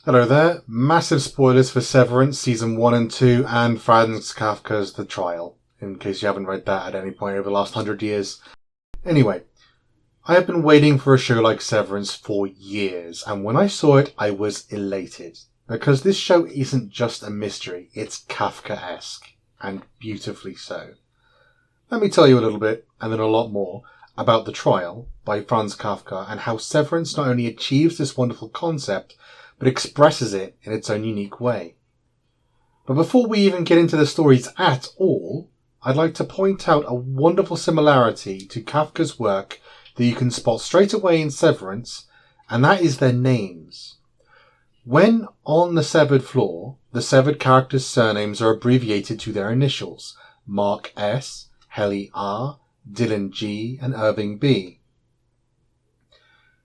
Hello there. Massive spoilers for Severance Season 1 and 2 and Franz Kafka's The Trial, in case you haven't read that at any point over the last 100 years. Anyway, I have been waiting for a show like Severance for years, and when I saw it, I was elated. Because this show isn't just a mystery, it's Kafkaesque, and beautifully so. Let me tell you a little bit, and then a lot more, about The Trial by Franz Kafka and how Severance not only achieves this wonderful concept, but expresses it in its own unique way. But before we even get into the stories at all, I'd like to point out a wonderful similarity to Kafka's work that you can spot straight away in Severance, and that is their names. When on the severed floor, the severed characters' surnames are abbreviated to their initials: Mark S, Helly R, Dylan G, and Irving B.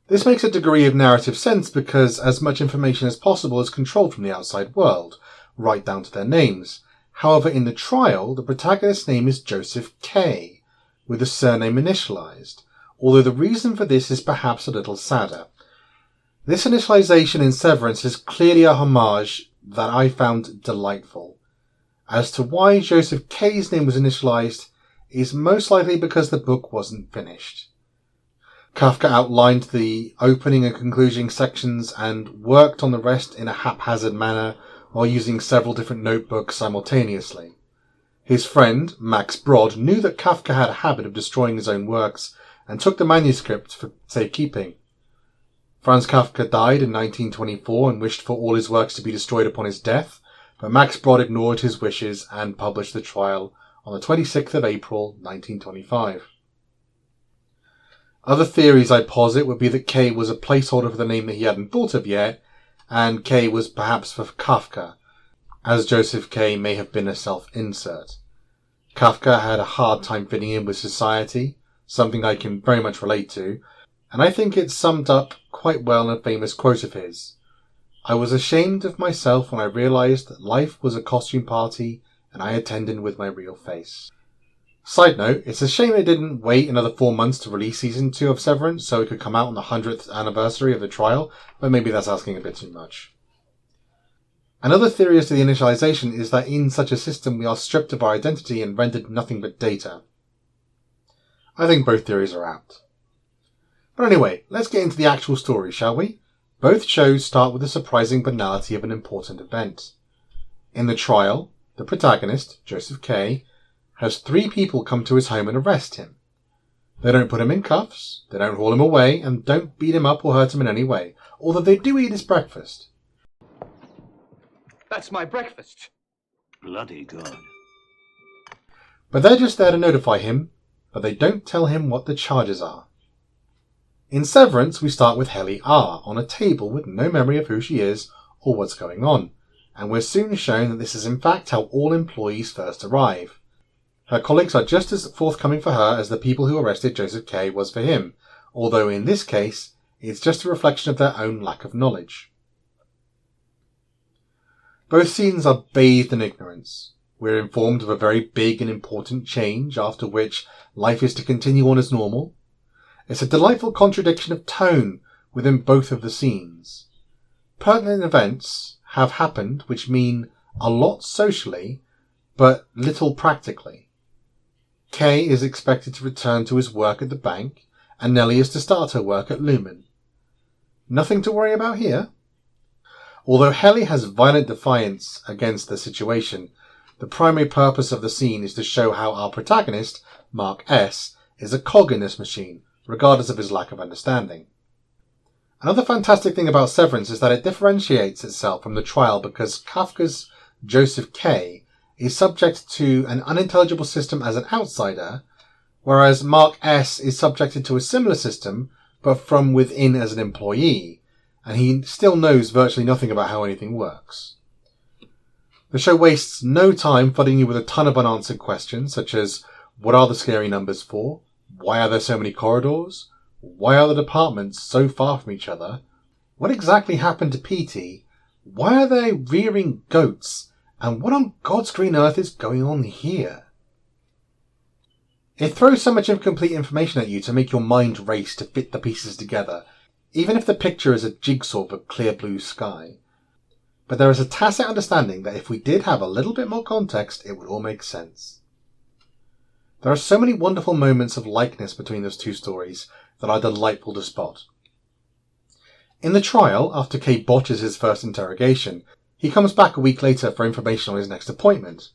This makes a degree of narrative sense because as much information as possible is controlled from the outside world, right down to their names. However, in The Trial, the protagonist's name is Joseph K, with the surname initialized, although the reason for this is perhaps a little sadder. This initialization in Severance is clearly a homage that I found delightful. As to why Joseph K's name was initialized is most likely because the book wasn't finished. Kafka outlined the opening and concluding sections and worked on the rest in a haphazard manner while using several different notebooks simultaneously. His friend, Max Brod, knew that Kafka had a habit of destroying his own works and took the manuscript for safekeeping. Franz Kafka died in 1924 and wished for all his works to be destroyed upon his death, but Max Brod ignored his wishes and published The Trial on the 26th of April 1925. Other theories I posit would be that K was a placeholder for the name that he hadn't thought of yet, and K was perhaps for Kafka, as Joseph K may have been a self-insert. Kafka had a hard time fitting in with society, something I can very much relate to, and I think it's summed up quite well in a famous quote of his. I was ashamed of myself when I realised that life was a costume party and I attended with my real face. Side note, it's a shame they didn't wait another 4 months to release Season 2 of Severance so it could come out on the 100th anniversary of The Trial, but maybe that's asking a bit too much. Another theory as to the initialization is that in such a system we are stripped of our identity and rendered nothing but data. I think both theories are out. But anyway, let's get into the actual story, shall we? Both shows start with the surprising banality of an important event. In The Trial, the protagonist, Joseph K, has 3 people come to his home and arrest him. They don't put him in cuffs, they don't haul him away, and don't beat him up or hurt him in any way, although they do eat his breakfast. That's my breakfast. Bloody good. But they're just there to notify him, but they don't tell him what the charges are. In Severance, we start with Helly R on a table with no memory of who she is or what's going on, and we're soon shown that this is in fact how all employees first arrive. Her colleagues are just as forthcoming for her as the people who arrested Joseph K was for him, although in this case, it's just a reflection of their own lack of knowledge. Both scenes are bathed in ignorance. We're informed of a very big and important change, after which life is to continue on as normal. It's a delightful contradiction of tone within both of the scenes. Pertinent events have happened which mean a lot socially, but little practically. Kay is expected to return to his work at the bank, and Nellie is to start her work at Lumen. Nothing to worry about here. Although Helly has violent defiance against the situation, the primary purpose of the scene is to show how our protagonist, Mark S, is a cog in this machine, regardless of his lack of understanding. Another fantastic thing about Severance is that it differentiates itself from The Trial because Kafka's Joseph K is subject to an unintelligible system as an outsider, whereas Mark S is subjected to a similar system, but from within as an employee, and he still knows virtually nothing about how anything works. The show wastes no time flooding you with a ton of unanswered questions, such as, what are the scary numbers for? Why are there so many corridors? Why are the departments so far from each other? What exactly happened to Petey? Why are they rearing goats? And what on God's green earth is going on here? It throws so much incomplete information at you to make your mind race to fit the pieces together, even if the picture is a jigsaw of a clear blue sky. but there is a tacit understanding that if we did have a little bit more context, it would all make sense. There are so many wonderful moments of likeness between those two stories that are delightful to spot. In the trial, after Kay botches his first interrogation, he comes back a week later for information on his next appointment.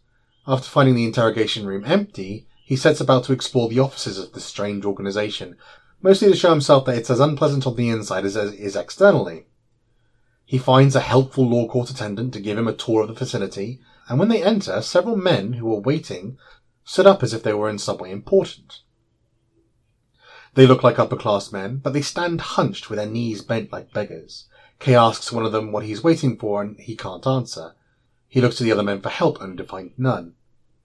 After finding the interrogation room empty, he sets about to explore the offices of this strange organisation, mostly to show himself that it's as unpleasant on the inside as it is externally. He finds a helpful law court attendant to give him a tour of the facility, and when they enter, several men who were waiting stood up as if they were in some way important. They look like upper-class men, but they stand hunched with their knees bent like beggars. Kay asks one of them what he's waiting for, and he can't answer. He looks to the other men for help, only to find none.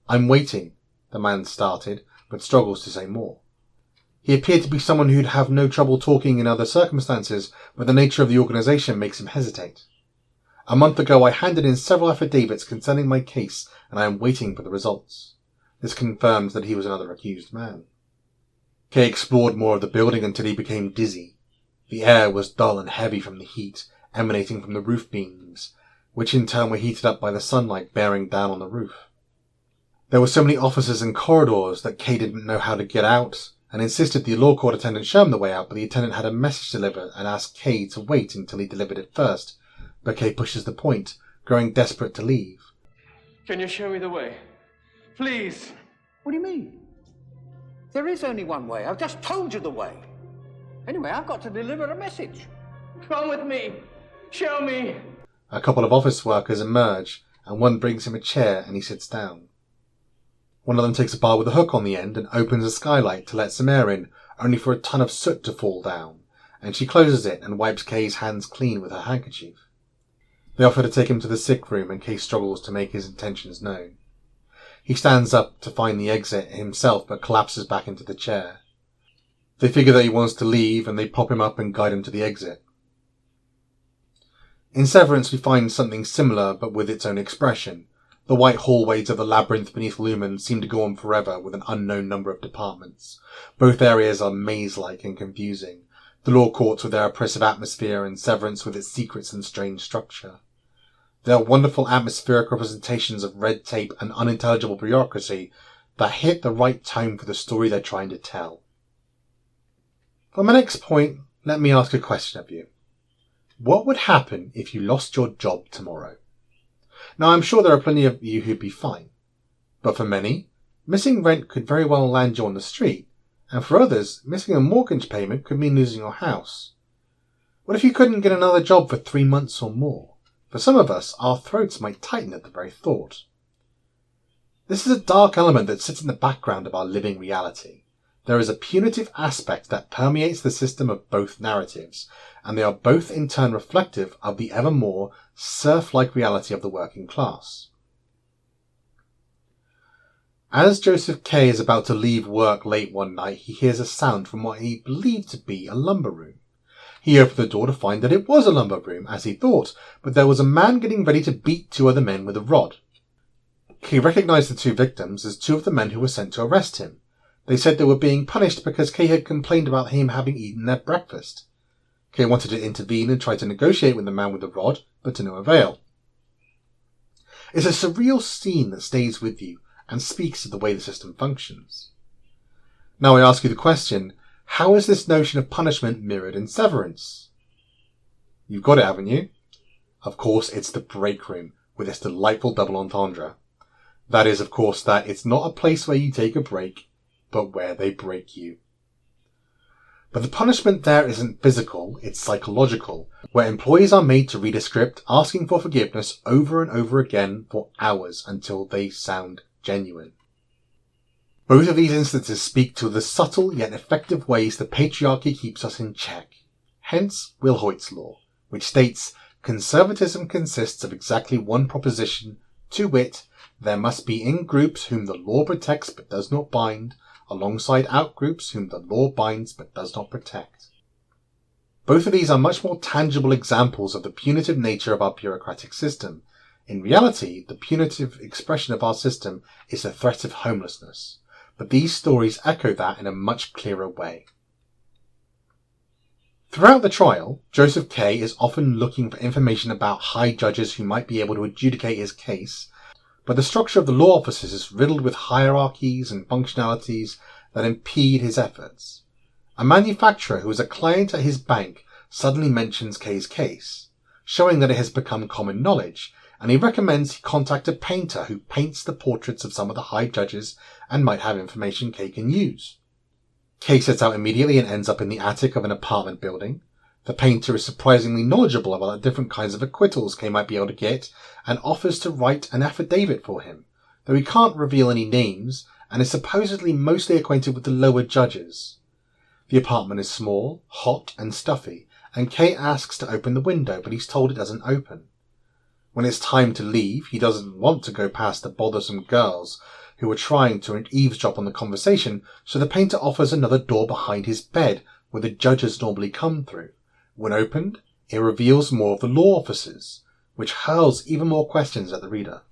"I'm waiting," the man started, but struggles to say more. He appeared to be someone who'd have no trouble talking in other circumstances, but the nature of the organisation makes him hesitate. "A month ago I handed in several affidavits concerning my case, and I am waiting for the results." This confirms that he was another accused man. Kay explored more of the building until he became dizzy. The air was dull and heavy from the heat emanating from the roof beams, which in turn were heated up by the sunlight bearing down on the roof. There were so many offices and corridors that Kay didn't know how to get out, and insisted the law court attendant show him the way out, but the attendant had a message to deliver and asked Kay to wait until he delivered it first. But Kay pushes the point, growing desperate to leave. "Can you show me the way? Please." What do you mean? There is only one way. I've just told you the way. Anyway, I've got to deliver a message. "Come with me. Show me." A couple of office workers emerge, and one brings him a chair and he sits down. One of them takes a bar with a hook on the end and opens a skylight to let some air in, only for a ton of soot to fall down, and she closes it and wipes Kay's hands clean with her handkerchief. They offer to take him to the sick room, and Kay struggles to make his intentions known. He stands up to find the exit himself, but collapses back into the chair. They figure that he wants to leave, and they prop him up and guide him to the exit. In Severance, we find something similar, but with its own expression. The white hallways of the labyrinth beneath Lumen seem to go on forever, with an unknown number of departments. Both areas are maze-like and confusing. The law courts with their oppressive atmosphere, and Severance with its secrets and strange structure. They are wonderful atmospheric representations of red tape and unintelligible bureaucracy that hit the right tone for the story they're trying to tell. For my next point, let me ask a question of you. What would happen if you lost your job tomorrow? Now, I'm sure there are plenty of you who'd be fine. But for many, missing rent could very well land you on the street. And for others, missing a mortgage payment could mean losing your house. What if you couldn't get another job for 3 months or more? For some of us, our throats might tighten at the very thought. This is a dark element that sits in the background of our living reality. There is a punitive aspect that permeates the system of both narratives, and they are both in turn reflective of the ever more serf-like reality of the working class. As Joseph K. is about to leave work late one night, he hears a sound from what he believed to be a lumber room. He opened the door to find that it was a lumber room, as he thought, but there was a man getting ready to beat 2 other men with a rod. He recognized the 2 victims as 2 of the men who were sent to arrest him. They said they were being punished because Kay had complained about him having eaten their breakfast. Kay wanted to intervene and try to negotiate with the man with the rod, but to no avail. It's a surreal scene that stays with you and speaks to the way the system functions. Now I ask you the question, how is this notion of punishment mirrored in Severance? You've got it, haven't you? Of course, it's the break room, with its delightful double entendre. That is, of course, that it's not a place where you take a break, but where they break you. But the punishment there isn't physical, it's psychological, where employees are made to read a script asking for forgiveness over and over again for hours until they sound genuine. Both of these instances speak to the subtle yet effective ways the patriarchy keeps us in check. Hence Wilhoit's law, which states, conservatism consists of exactly one proposition, to wit, there must be in-groups whom the law protects but does not bind, alongside out-groups whom the law binds but does not protect. Both of these are much more tangible examples of the punitive nature of our bureaucratic system. In reality, the punitive expression of our system is the threat of homelessness. But these stories echo that in a much clearer way. Throughout the trial, Joseph K. is often looking for information about high judges who might be able to adjudicate his case, but the structure of the law offices is riddled with hierarchies and functionalities that impede his efforts. A manufacturer who is a client at his bank suddenly mentions K's case, showing that it has become common knowledge, and he recommends he contact a painter who paints the portraits of some of the high judges and might have information K can use. K sets out immediately and ends up in the attic of an apartment building. The painter is surprisingly knowledgeable about the different kinds of acquittals K might be able to get and offers to write an affidavit for him, though he can't reveal any names and is supposedly mostly acquainted with the lower judges. The apartment is small, hot and stuffy, and K asks to open the window, but he's told it doesn't open. When it's time to leave, he doesn't want to go past the bothersome girls who are trying to eavesdrop on the conversation, so the painter offers another door behind his bed where the judges normally come through. When opened, it reveals more of the law offices, which hurls even more questions at the reader.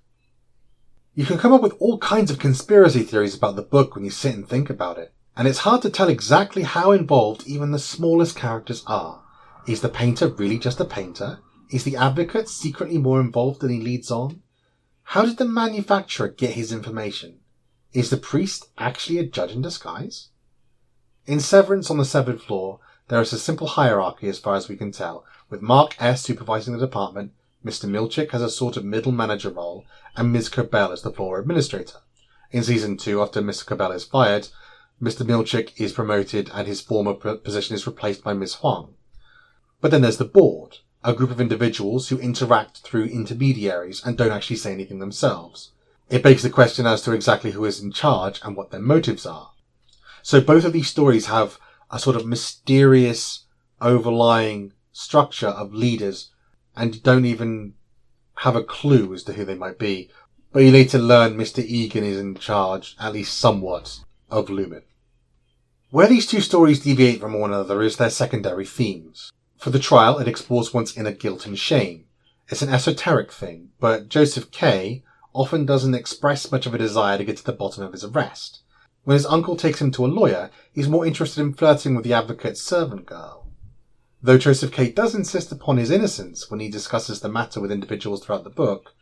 You can come up with all kinds of conspiracy theories about the book when you sit and think about it, and it's hard to tell exactly how involved even the smallest characters are. Is the painter really just a painter? Is the advocate secretly more involved than he leads on? How did the manufacturer get his information? Is the priest actually a judge in disguise? In Severance on the Severed Floor, there is a simple hierarchy as far as we can tell, with Mark S. supervising the department, Mr. Milchick has a sort of middle manager role, and Ms. Cobell as the floor administrator. In Season 2, after Mr. Cobell is fired, Mr. Milchick is promoted and his former position is replaced by Ms. Huang. But then there's the board, a group of individuals who interact through intermediaries and don't actually say anything themselves. It begs the question as to exactly who is in charge and what their motives are. So both of these stories have a sort of mysterious overlying structure of leaders and you don't even have a clue as to who they might be. But you later learn Mr. Egan is in charge, at least somewhat, of Lumen. Where these two stories deviate from one another is their secondary themes. For the trial, it explores one's inner guilt and shame. It's an esoteric thing, but Joseph K. often doesn't express much of a desire to get to the bottom of his arrest. When his uncle takes him to a lawyer, he's more interested in flirting with the advocate's servant girl. Though Joseph K. does insist upon his innocence when he discusses the matter with individuals throughout the book,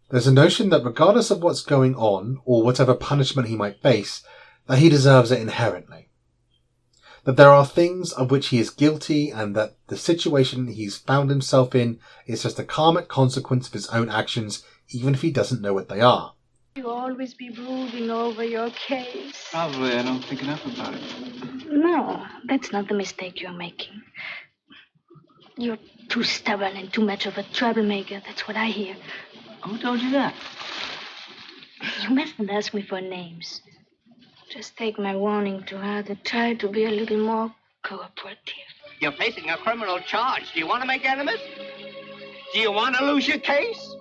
there's a notion that regardless of what's going on, or whatever punishment he might face, that he deserves it inherently. That there are things of which he is guilty, and that the situation he's found himself in is just a karmic consequence of his own actions, even if he doesn't know what they are. You'll always be brooding over your case. Probably I don't think enough about it. No, that's not the mistake you're making. You're too stubborn and too much of a troublemaker. That's what I hear. Who told you that? You mustn't ask me for names. Just take my warning to heart and try to be a little more cooperative. You're facing a criminal charge. Do you want to make enemies? Do you want to lose your case?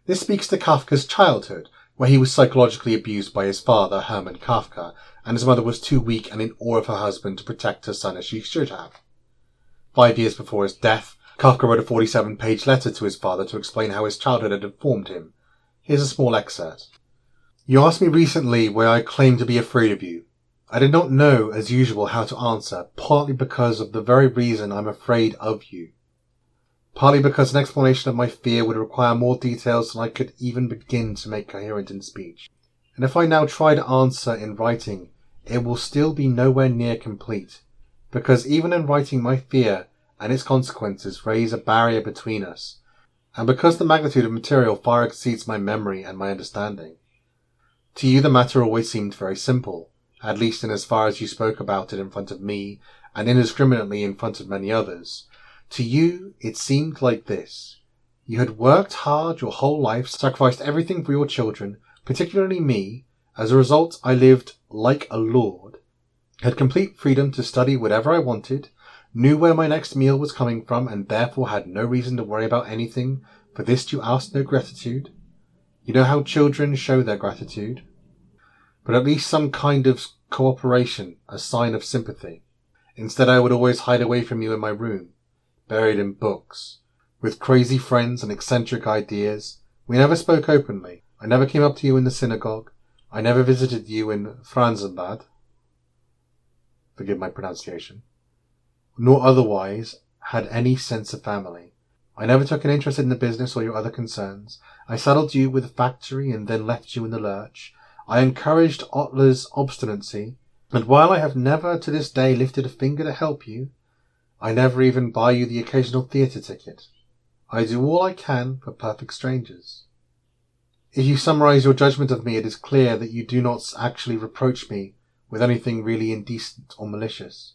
This speaks to Kafka's childhood, where he was psychologically abused by his father, Hermann Kafka, and his mother was too weak and in awe of her husband to protect her son as she should have. 5 years before his death, Kafka wrote a 47-page letter to his father to explain how his childhood had informed him. Here's a small excerpt. You asked me recently why I claimed to be afraid of you. I did not know, as usual, how to answer, partly because of the very reason I'm afraid of you. Partly because an explanation of my fear would require more details than I could even begin to make coherent in speech. And if I now try to answer in writing, it will still be nowhere near complete, because even in writing my fear and its consequences raise a barrier between us, and because the magnitude of material far exceeds my memory and my understanding. To you the matter always seemed very simple, at least in as far as you spoke about it in front of me and indiscriminately in front of many others. To you it seemed like this. You had worked hard your whole life, sacrificed everything for your children, particularly me. As a result, I lived like a lord, had complete freedom to study whatever I wanted, knew where my next meal was coming from, and therefore had no reason to worry about anything. For this you asked no gratitude. You know how children show their gratitude. But at least some kind of cooperation, a sign of sympathy. Instead, I would always hide away from you in my room, buried in books, with crazy friends and eccentric ideas. We never spoke openly. I never came up to you in the synagogue. I never visited you in Franzenbad. Forgive my pronunciation. nor otherwise had any sense of family. I never took an interest in the business or your other concerns. I saddled you with the factory and then left you in the lurch. I encouraged Otler's obstinacy, and while I have never to this day lifted a finger to help you, I never even buy you the occasional theatre ticket. I do all I can for perfect strangers. If you summarize your judgment of me, it is clear that you do not actually reproach me with anything really indecent or malicious,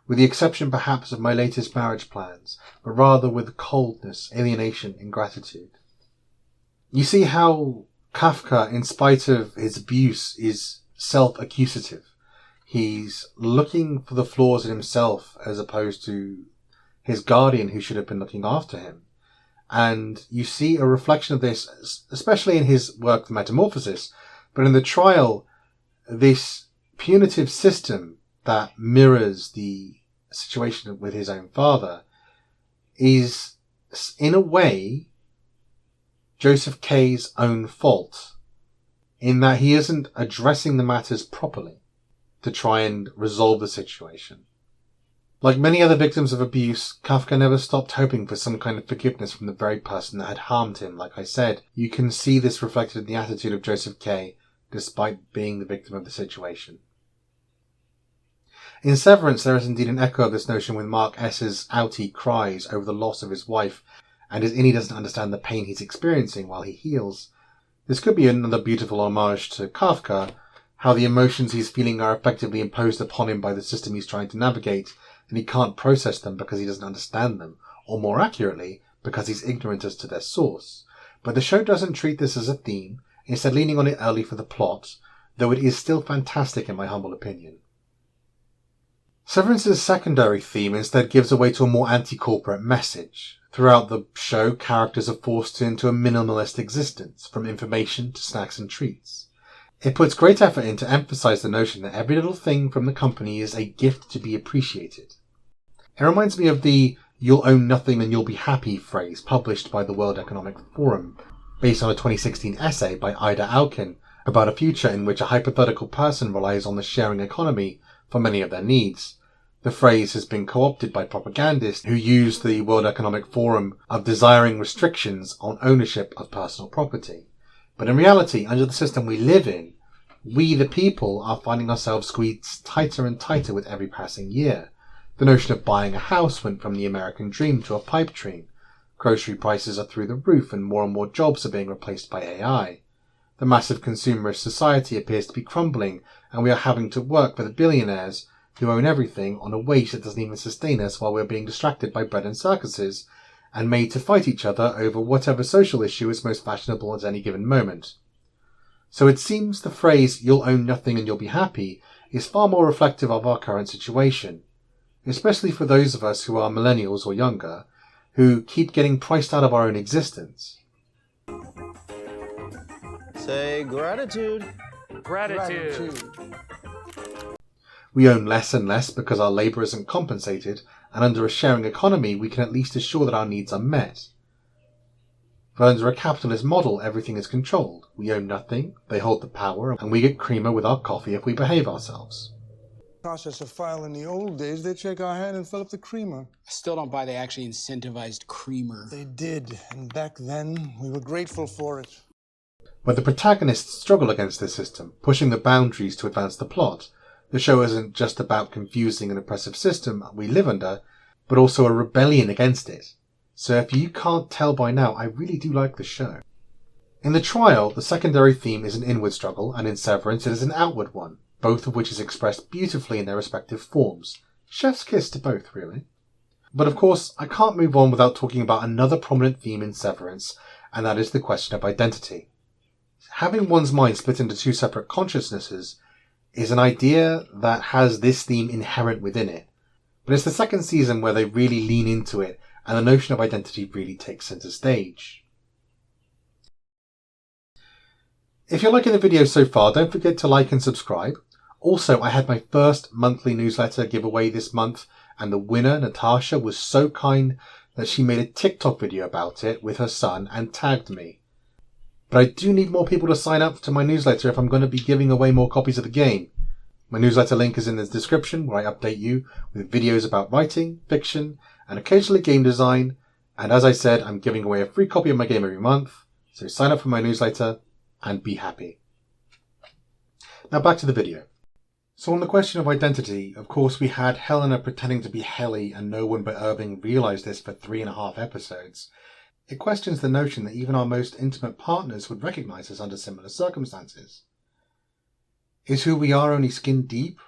with the exception perhaps of my latest marriage plans, but rather with coldness, alienation, ingratitude. You see how Kafka, in spite of his abuse, is self-accusative. He's looking for the flaws in himself as opposed to his guardian who should have been looking after him. And you see a reflection of this, especially in his work, The Metamorphosis, but in the trial, this punitive system that mirrors the situation with his own father is, in a way, Joseph K's own fault, in that he isn't addressing the matters properly to try and resolve the situation. Like many other victims of abuse, Kafka never stopped hoping for some kind of forgiveness from the very person that had harmed him. Like I said, you can see this reflected in the attitude of Joseph K, despite being the victim of the situation. In Severance, there is indeed an echo of this notion when Mark S.'s outie cries over the loss of his wife, and his innie doesn't understand the pain he's experiencing while he heals. This could be another beautiful homage to Kafka, how the emotions he's feeling are effectively imposed upon him by the system he's trying to navigate, and he can't process them because he doesn't understand them, or more accurately, because he's ignorant as to their source. But the show doesn't treat this as a theme, instead leaning on it early for the plot, though it is still fantastic in my humble opinion. Severance's secondary theme instead gives away to a more anti-corporate message. Throughout the show, characters are forced into a minimalist existence, from information to snacks and treats. It puts great effort in to emphasize the notion that every little thing from the company is a gift to be appreciated. It reminds me of the "you'll own nothing and you'll be happy" phrase published by the World Economic Forum, based on a 2016 essay by Ida Alkin about a future in which a hypothetical person relies on the sharing economy for many of their needs. The phrase has been co-opted by propagandists who use the World Economic Forum of desiring restrictions on ownership of personal property. But in reality, under the system we live in, we the people are finding ourselves squeezed tighter and tighter with every passing year. The notion of buying a house went from the American dream to a pipe dream. Grocery prices are through the roof and more jobs are being replaced by AI. The massive consumerist society appears to be crumbling, and we are having to work for the billionaires who own everything on a wage that doesn't even sustain us while we're being distracted by bread and circuses and made to fight each other over whatever social issue is most fashionable at any given moment. So it seems the phrase "you'll own nothing and you'll be happy" is far more reflective of our current situation, especially for those of us who are millennials or younger, who keep getting priced out of our own existence. Say gratitude. Gratitude. We own less and less because our labour isn't compensated, and under a sharing economy we can at least assure that our needs are met. But under a capitalist model, everything is controlled. We own nothing, they hold the power, and we get creamer with our coffee if we behave ourselves. Process of file in the old days, they'd shake our hand and fill up the creamer. I still don't buy they actually incentivized creamer. They did, and back then, we were grateful for it. But the protagonists struggle against this system, pushing the boundaries to advance the plot. The show isn't just about confusing an oppressive system we live under, but also a rebellion against it. So if you can't tell by now, I really do like the show. In the trial, the secondary theme is an inward struggle, and in Severance it is an outward one, both of which is expressed beautifully in their respective forms. Chef's kiss to both, really. But of course, I can't move on without talking about another prominent theme in Severance, and that is the question of identity. Having one's mind split into two separate consciousnesses is an idea that has this theme inherent within it. But it's the second season where they really lean into it, and the notion of identity really takes center stage. If you're liking the video so far, don't forget to like and subscribe. Also, I had my first monthly newsletter giveaway this month, and the winner, Natasha, was so kind that she made a TikTok video about it with her son and tagged me. But I do need more people to sign up to my newsletter if I'm going to be giving away more copies of the game. My newsletter link is in the description, where I update you with videos about writing, fiction, and occasionally game design. And as I said, I'm giving away a free copy of my game every month, so sign up for my newsletter and be happy. Now back to the video. So on the question of identity, of course we had Helena pretending to be Helly and no one but Irving realised this for 3.5 episodes. It questions the notion that even our most intimate partners would recognise us under similar circumstances. Is who we are only skin deep?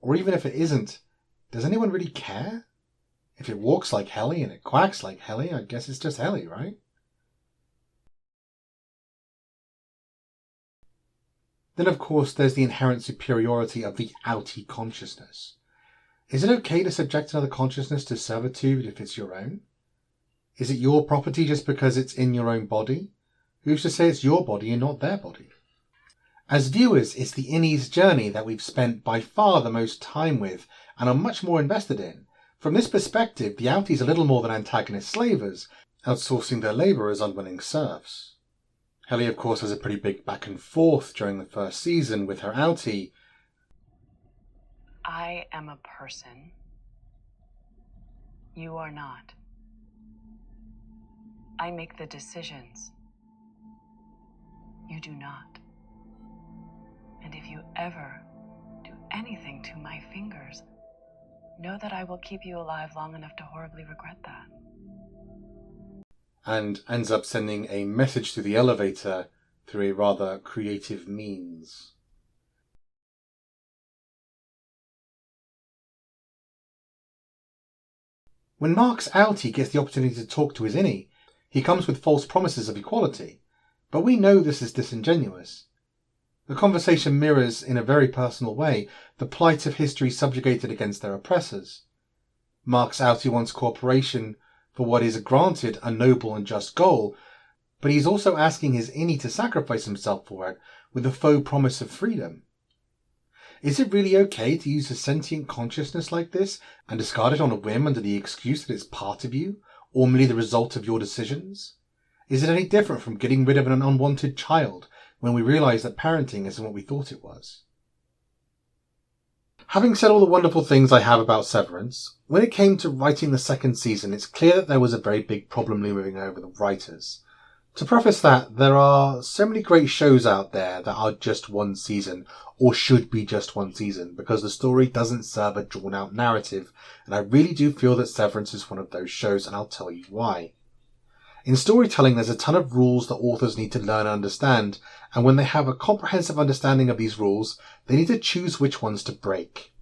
Or even if it isn't, does anyone really care? If it walks like Helly and it quacks like Helly, I guess it's just Helly, right? Then of course there's the inherent superiority of the outie consciousness. Is it okay to subject another consciousness to servitude if it's your own? Is it your property just because it's in your own body? Who's to say it's your body and not their body? As viewers, it's the innie's journey that we've spent by far the most time with and are much more invested in. From this perspective, the outies are little more than antagonist slavers, outsourcing their labour as unwilling serfs. Helly, of course, has a pretty big back and forth during the first season with her outie. I am a person. You are not. I make the decisions. You do not. And if you ever do anything to my fingers, know that I will keep you alive long enough to horribly regret that. And ends up sending a message to the elevator through a rather creative means. When Mark's outie gets the opportunity to talk to his innie, he comes with false promises of equality, but we know this is disingenuous. The conversation mirrors, in a very personal way, the plight of history subjugated against their oppressors. Mark's outie wants cooperation for what is granted a noble and just goal, but he's also asking his innie to sacrifice himself for it with a faux promise of freedom. Is it really okay to use a sentient consciousness like this and discard it on a whim under the excuse that it's part of you, or merely the result of your decisions? Is it any different from getting rid of an unwanted child when we realise that parenting isn't what we thought it was? Having said all the wonderful things I have about Severance, when it came to writing the second season, it's clear that there was a very big problem looming over the writers. To preface that, there are so many great shows out there that are just one season, or should be just one season, because the story doesn't serve a drawn-out narrative, and I really do feel that Severance is one of those shows, and I'll tell you why. In storytelling, there's a ton of rules that authors need to learn and understand, and when they have a comprehensive understanding of these rules, they need to choose which ones to break.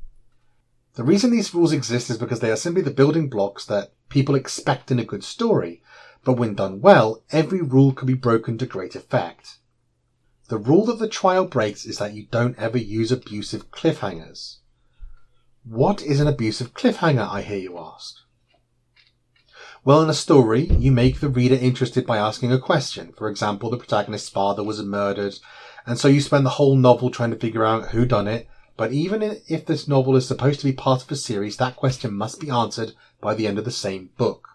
The reason these rules exist is because they are simply the building blocks that people expect in a good story, but when done well, every rule can be broken to great effect. The rule that the trial breaks is that you don't ever use abusive cliffhangers. What is an abusive cliffhanger, I hear you ask? Well, in a story, you make the reader interested by asking a question. For example, the protagonist's father was murdered, and so you spend the whole novel trying to figure out who done it, but even if this novel is supposed to be part of a series, that question must be answered by the end of the same book.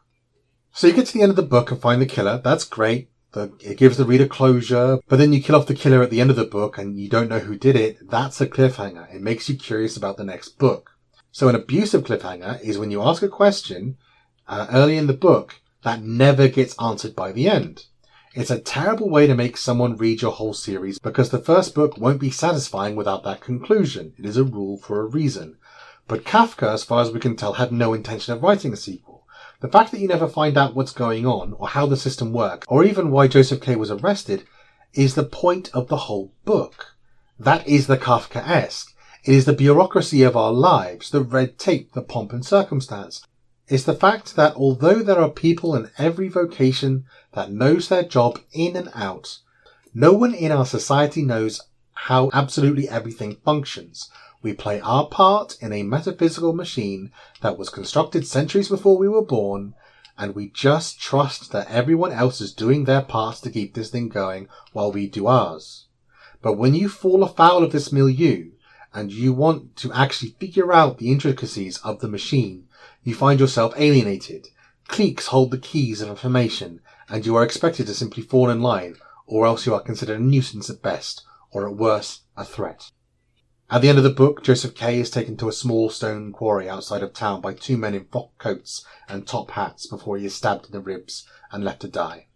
So you get to the end of the book and find the killer, that's great. It gives the reader closure, but then you kill off the killer at the end of the book and you don't know who did it. That's a cliffhanger. It makes you curious about the next book. So an abusive cliffhanger is when you ask a question early in the book that never gets answered by the end. It's a terrible way to make someone read your whole series because the first book won't be satisfying without that conclusion. It is a rule for a reason. But Kafka, as far as we can tell, had no intention of writing a sequel. The fact that you never find out what's going on, or how the system works, or even why Joseph K. was arrested, is the point of the whole book. That is the Kafkaesque. It is the bureaucracy of our lives, the red tape, the pomp and circumstance. It's the fact that although there are people in every vocation that knows their job in and out, no one in our society knows how absolutely everything functions. We play our part in a metaphysical machine that was constructed centuries before we were born, and we just trust that everyone else is doing their part to keep this thing going while we do ours. But when you fall afoul of this milieu, and you want to actually figure out the intricacies of the machine, you find yourself alienated. Cliques hold the keys of information, and you are expected to simply fall in line, or else you are considered a nuisance at best, or at worst, a threat. At the end of the book, Joseph K is taken to a small stone quarry outside of town by two men in frock coats and top hats before he is stabbed in the ribs and left to die.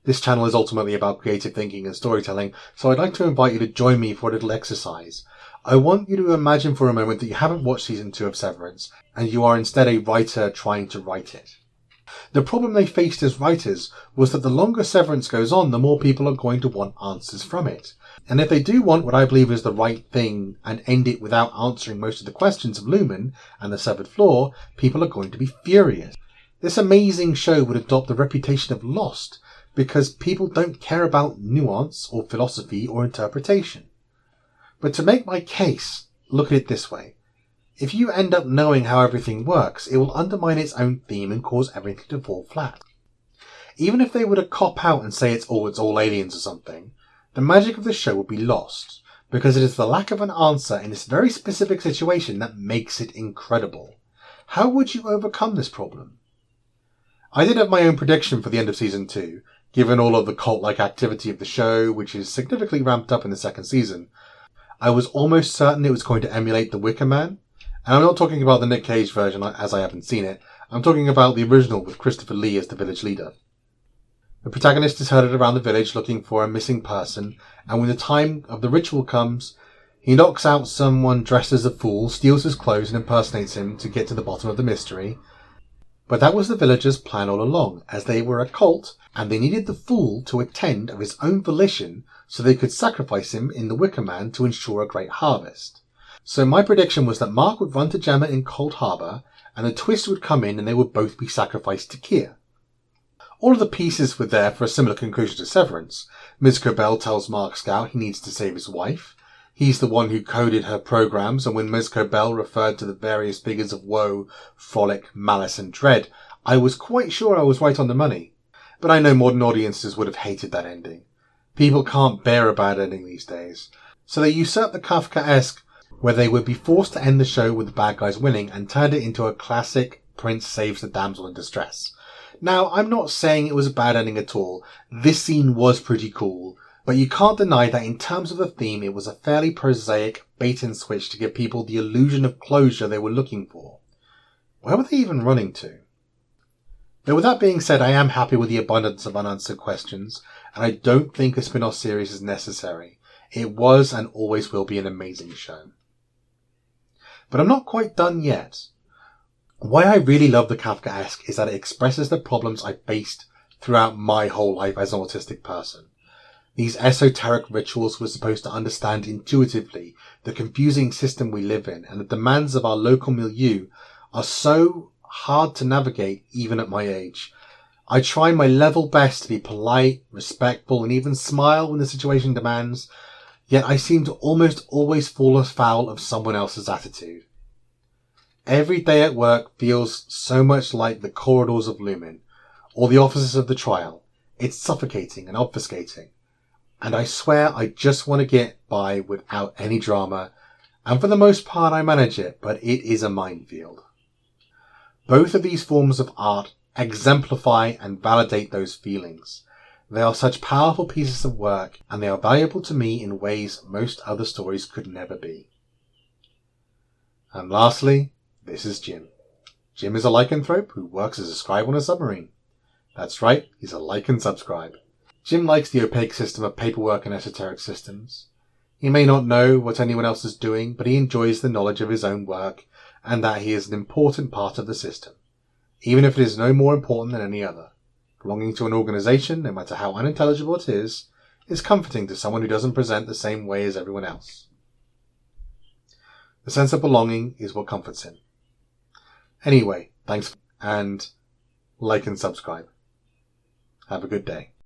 This channel is ultimately about creative thinking and storytelling, so I'd like to invite you to join me for a little exercise. I want you to imagine for a moment that you haven't watched season 2 of Severance, and you are instead a writer trying to write it. The problem they faced as writers was that the longer Severance goes on, the more people are going to want answers from it. And if they do want what I believe is the right thing and end it without answering most of the questions of Lumen and the Severed Floor, people are going to be furious. This amazing show would adopt the reputation of Lost, because people don't care about nuance or philosophy or interpretation. But to make my case, look at it this way. If you end up knowing how everything works, it will undermine its own theme and cause everything to fall flat. Even if they were to cop out and say it's all aliens or something, the magic of the show would be lost, because it is the lack of an answer in this very specific situation that makes it incredible. How would you overcome this problem? I did have my own prediction for the end of season 2, given all of the cult-like activity of the show, which is significantly ramped up in the second season. I was almost certain it was going to emulate The Wicker Man, and I'm not talking about the Nick Cage version as I haven't seen it, I'm talking about the original with Christopher Lee as the village leader. The protagonist is herded around the village looking for a missing person, and when the time of the ritual comes, he knocks out someone dressed as a fool, steals his clothes and impersonates him to get to the bottom of the mystery. But that was the villagers' plan all along, as they were a cult, and they needed the fool to attend of his own volition so they could sacrifice him in the Wicker Man to ensure a great harvest. So my prediction was that Mark would run to Gemma in Cold Harbor, and the twist would come in and they would both be sacrificed to Keir. All of the pieces were there for a similar conclusion to Severance. Ms. Cobell tells Mark Scout he needs to save his wife. He's the one who coded her programs, and when Ms. Cobell referred to the various figures of woe, frolic, malice and dread, I was quite sure I was right on the money. But I know modern audiences would have hated that ending. People can't bear a bad ending these days. So they usurped the Kafkaesque, where they would be forced to end the show with the bad guys winning, and turned it into a classic Prince saves the damsel in distress. Now, I'm not saying it was a bad ending at all. This scene was pretty cool. But you can't deny that in terms of the theme, it was a fairly prosaic bait and switch to give people the illusion of closure they were looking for. Where were they even running to? Though with that being said, I am happy with the abundance of unanswered questions, and I don't think a spin-off series is necessary. It was and always will be an amazing show. But I'm not quite done yet. Why I really love the Kafkaesque is that it expresses the problems I faced throughout my whole life as an autistic person. These esoteric rituals were supposed to understand intuitively the confusing system we live in, and the demands of our local milieu are so hard to navigate even at my age. I try my level best to be polite, respectful, and even smile when the situation demands, yet I seem to almost always fall afoul of someone else's attitude. Every day at work feels so much like the corridors of Lumen, or the offices of the trial. It's suffocating and obfuscating. And I swear I just want to get by without any drama, and for the most part I manage it, but it is a minefield. Both of these forms of art exemplify and validate those feelings. They are such powerful pieces of work, and they are valuable to me in ways most other stories could never be. And lastly, this is Jim. Jim is a lycanthrope who works as a scribe on a submarine. That's right, he's a like and subscribe. Jim likes the opaque system of paperwork and esoteric systems. He may not know what anyone else is doing, but he enjoys the knowledge of his own work, and that he is an important part of the system, even if it is no more important than any other. Belonging to an organization, no matter how unintelligible it is comforting to someone who doesn't present the same way as everyone else. The sense of belonging is what comforts him. Anyway, thanks, and like and subscribe. Have a good day.